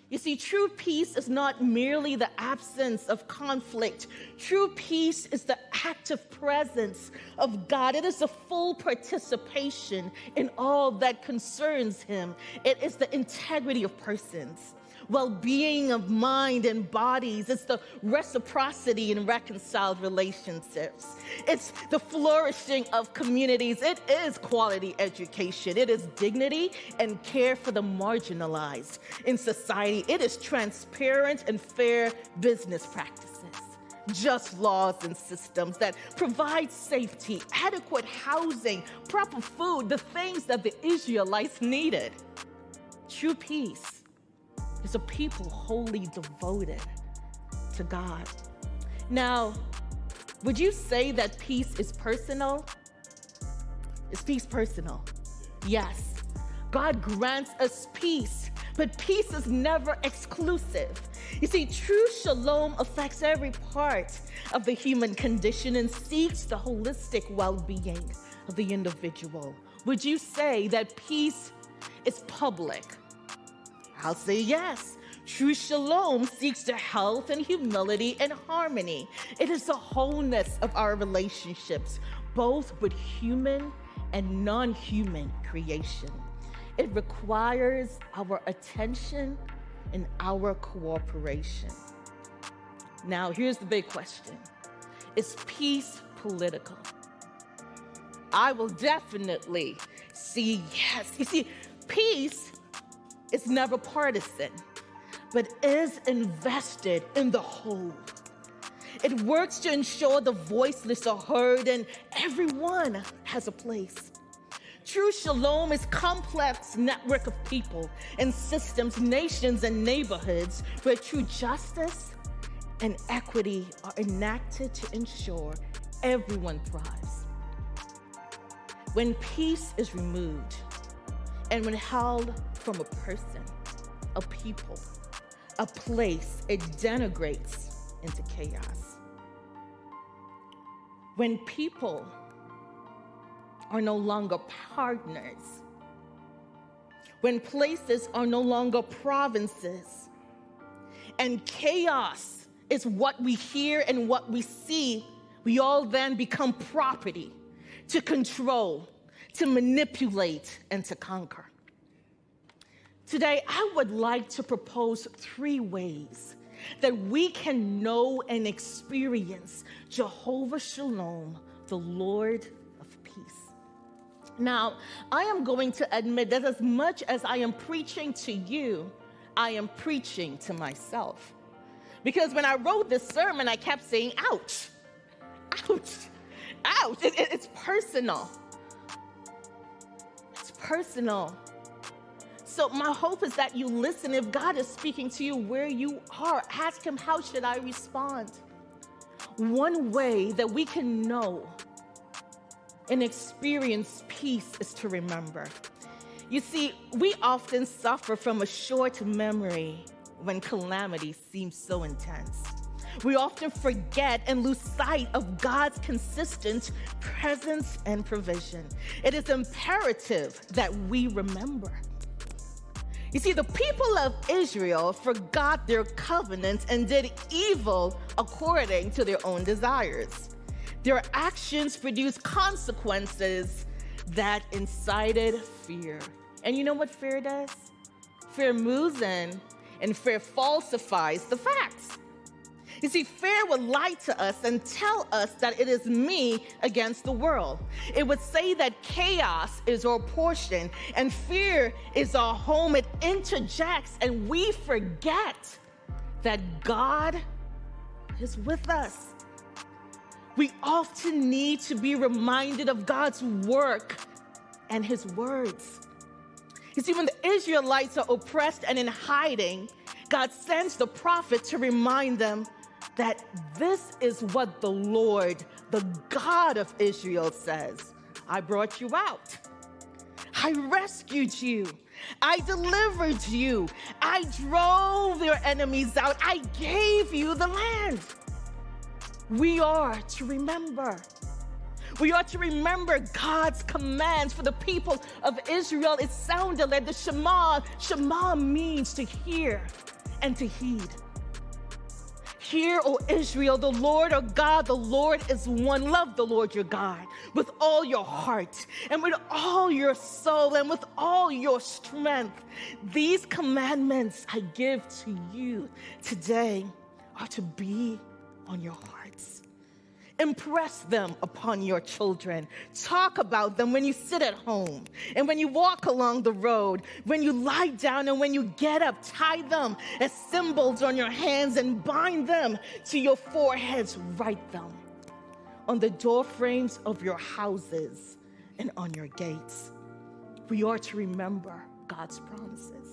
You see, true peace is not merely the absence of conflict. True peace is the active presence of God. It is the full participation in all that concerns him. It is the integrity of persons, well-being of mind and bodies. It's the reciprocity in reconciled relationships. It's the flourishing of communities. It is quality education. It is dignity and care for the marginalized in society. It is transparent and fair business practices, just laws and systems that provide safety, adequate housing, proper food, the things that the Israelites needed. True peace is a people wholly devoted to God. Now, would you say that peace is personal? Is peace personal? Yes. God grants us peace, but peace is never exclusive. You see, true shalom affects every part of the human condition and seeks the holistic well-being of the individual. Would you say that peace is public? I'll say yes. True shalom seeks the health and humility and harmony. It is the wholeness of our relationships, both with human and non-human creation. It requires our attention and our cooperation. Now, here's the big question. Is peace political? I will definitely see yes. You see, peace is never partisan, but is invested in the whole. It works to ensure the voiceless are heard and everyone has a place. True shalom is a complex network of people and systems, nations and neighborhoods where true justice and equity are enacted to ensure everyone thrives. When peace is removed and when held from a person, a people, a place, it degenerates into chaos. When people are no longer partners, when places are no longer provinces, and chaos is what we hear and what we see, we all then become property to control, to manipulate, and to conquer. Today, I would like to propose 3 ways that we can know and experience Jehovah Shalom, the Lord of peace. Now, I am going to admit that as much as I am preaching to you, I am preaching to myself. Because when I wrote this sermon, I kept saying, ouch, ouch, ouch. It's personal. It's personal. So my hope is that you listen. If God is speaking to you where you are, ask him, how should I respond? One way that we can know and experience peace is to remember. You see, we often suffer from a short memory when calamity seems so intense. We often forget and lose sight of God's consistent presence and provision. It is imperative that we remember. You see, the people of Israel forgot their covenant and did evil according to their own desires. Their actions produced consequences that incited fear. And you know what fear does? Fear moves in, and fear falsifies the facts. You see, fear would lie to us and tell us that it is me against the world. It would say that chaos is our portion and fear is our home. It interjects and we forget that God is with us. We often need to be reminded of God's work and his words. You see, when the Israelites are oppressed and in hiding, God sends the prophet to remind them that this is what the Lord, the God of Israel, says. I brought you out. I rescued you. I delivered you. I drove your enemies out. I gave you the land. We are to remember. We are to remember God's commands for the people of Israel. It sounded like the Shema. Shema means to hear. and to heed. Hear, O Israel, the Lord our God, the Lord is one. Love the Lord your God with all your heart and with all your soul and with all your strength. These commandments I give to you today are to be on your hearts. Impress them upon your children. Talk about them when you sit at home and when you walk along the road, when you lie down and when you get up. Tie them as symbols on your hands and bind them to your foreheads. Write them on the door frames of your houses and on your gates. We are to remember God's promises.